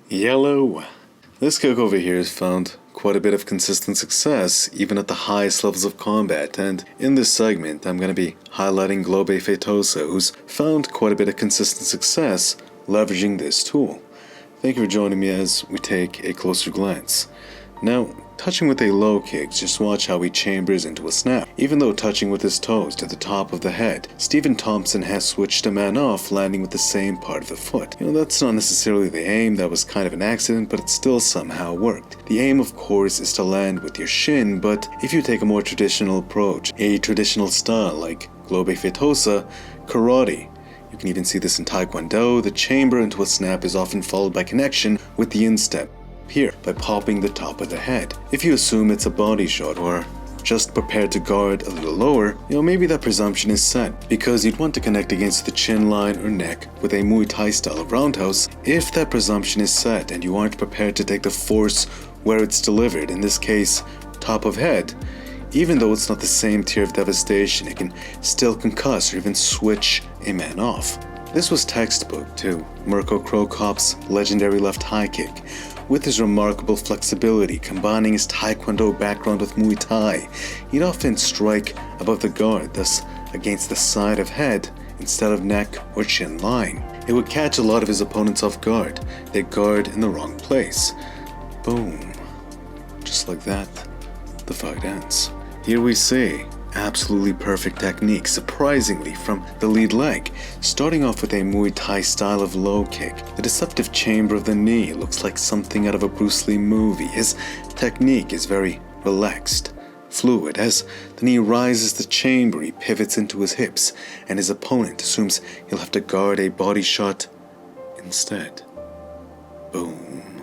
Yellow. This kick over here has found quite a bit of consistent success even at the highest levels of combat, and in this segment I'm going to be highlighting Glaube Feitosa, who's found quite a bit of consistent success leveraging this tool. Thank you for joining me as we take a closer glance. Now, touching with a low kick, just watch how he chambers into a snap. Even though touching with his toes to the top of the head, Stephen Thompson has switched a man off, landing with the same part of the foot. That's not necessarily the aim, that was kind of an accident, but it still somehow worked. The aim, of course, is to land with your shin, but if you take a more traditional approach, a traditional style like Glaube Feitosa, karate, you can even see this in taekwondo, the chamber into a snap is often followed by connection with the instep. Here, by popping the top of the head. If you assume it's a body shot or just prepared to guard a little lower, maybe that presumption is set because you'd want to connect against the chin line or neck with a Muay Thai style of roundhouse. If that presumption is set and you aren't prepared to take the force where it's delivered, in this case, top of head, even though it's not the same tier of devastation, it can still concuss or even switch a man off. This was textbook to Mirko Cro Cop's legendary left high kick. With his remarkable flexibility, combining his taekwondo background with Muay Thai, he'd often strike above the guard, thus against the side of head instead of neck or chin line. It would catch a lot of his opponents off guard. They'd guard in the wrong place. Boom. Just like that, the fight ends. Here we see absolutely perfect technique, surprisingly, from the lead leg, starting off with a Muay Thai style of low kick. The deceptive chamber of the knee looks like something out of a Bruce Lee movie. His technique is very relaxed, fluid. As the knee rises the chamber, he pivots into his hips, and his opponent assumes he'll have to guard a body shot instead. Boom.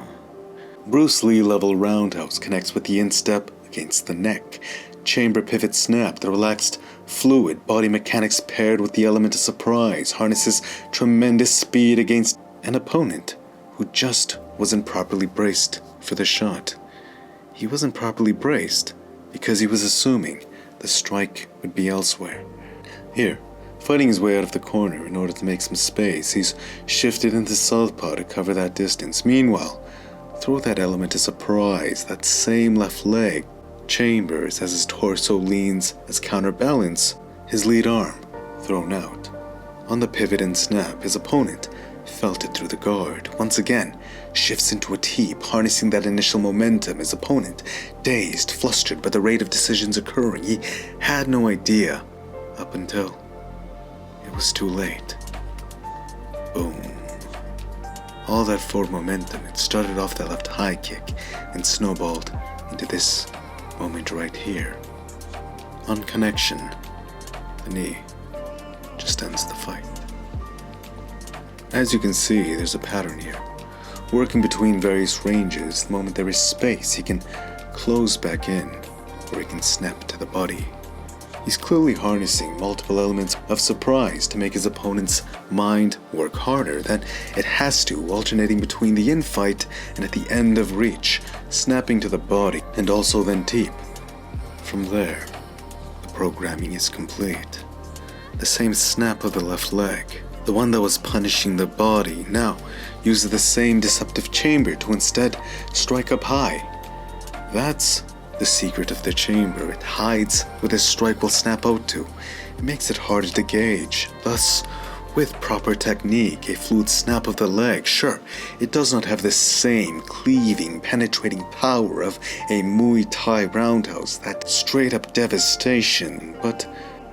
Bruce Lee level roundhouse connects with the instep against the neck. Chamber pivot snap, the relaxed, fluid body mechanics paired with the element of surprise harnesses tremendous speed against an opponent who just wasn't properly braced for the shot. He wasn't properly braced because he was assuming the strike would be elsewhere. Here, fighting his way out of the corner in order to make some space, he's shifted into southpaw to cover that distance. Meanwhile, throw that element of surprise, that same left leg chambers as his torso leans as counterbalance, his lead arm thrown out. On the pivot and snap, his opponent felt it through the guard. Once again, shifts into a teep, harnessing that initial momentum. His opponent, dazed, flustered by the rate of decisions occurring, he had no idea up until it was too late. Boom. All that forward momentum, it started off that left high kick and snowballed into this moment right here. On connection, the knee just ends the fight. As you can see, there's a pattern here. Working between various ranges, the moment there is space, he can close back in, or he can snap to the body. He's clearly harnessing multiple elements of surprise to make his opponent's mind work harder than it has to, alternating between the in-fight and at the end of reach, snapping to the body, and also then teep. From there, the programming is complete. The same snap of the left leg, the one that was punishing the body, now uses the same deceptive chamber to instead strike up high. That's the secret of the chamber. It hides where the strike will snap out to. It makes it harder to gauge. Thus, with proper technique, a fluid snap of the leg, sure, it does not have the same cleaving, penetrating power of a Muay Thai roundhouse, that straight-up devastation, but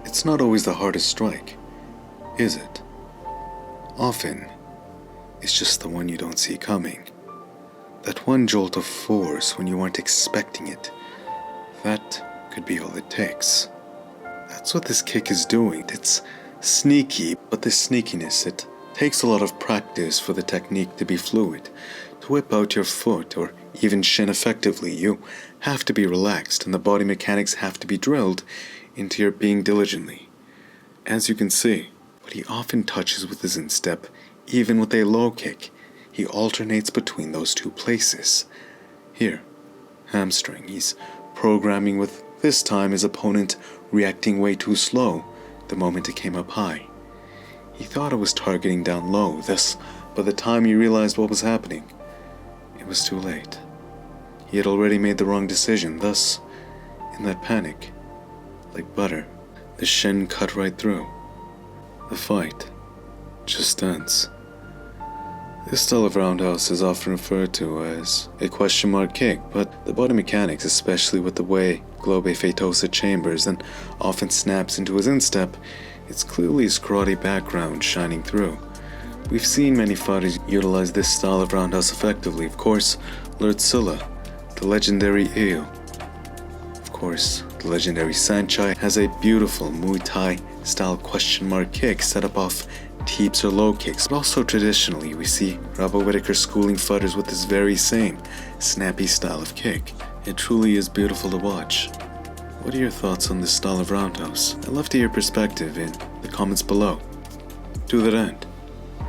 it's not always the hardest strike, is it? Often, it's just the one you don't see coming. That one jolt of force when you aren't expecting it. That could be all it takes. That's what this kick is doing. It's sneaky, but this sneakiness, it takes a lot of practice for the technique to be fluid. To whip out your foot or even shin effectively, you have to be relaxed and the body mechanics have to be drilled into your being diligently. As you can see, but he often touches with his instep, even with a low kick. He alternates between those two places. Here, hamstring, he's programming with, this time, his opponent reacting way too slow the moment it came up high. He thought it was targeting down low, thus, by the time he realized what was happening, was too late. He had already made the wrong decision, thus, in that panic, like butter, the shin cut right through. The fight just ends. This style of roundhouse is often referred to as a question mark kick, but the body mechanics, especially with the way Glaube Feitosa chambers and often snaps into his instep, it's clearly his karate background shining through. We've seen many fighters utilize this style of roundhouse effectively. Of course, Lord Silla, the legendary Io. Of course, the legendary Sanchai has a beautiful Muay Thai style question mark kick set up off teeps or low kicks, but also traditionally we see Robert Whittaker schooling fighters with this very same snappy style of kick. It truly is beautiful to watch. What are your thoughts on this style of roundhouse? I'd love to hear your perspective in the comments below. To that end,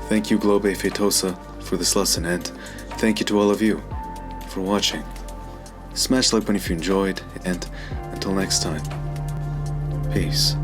thank you Glaube Feitosa for this lesson, and thank you to all of you for watching. Smash the like button if you enjoyed, and until next time, peace.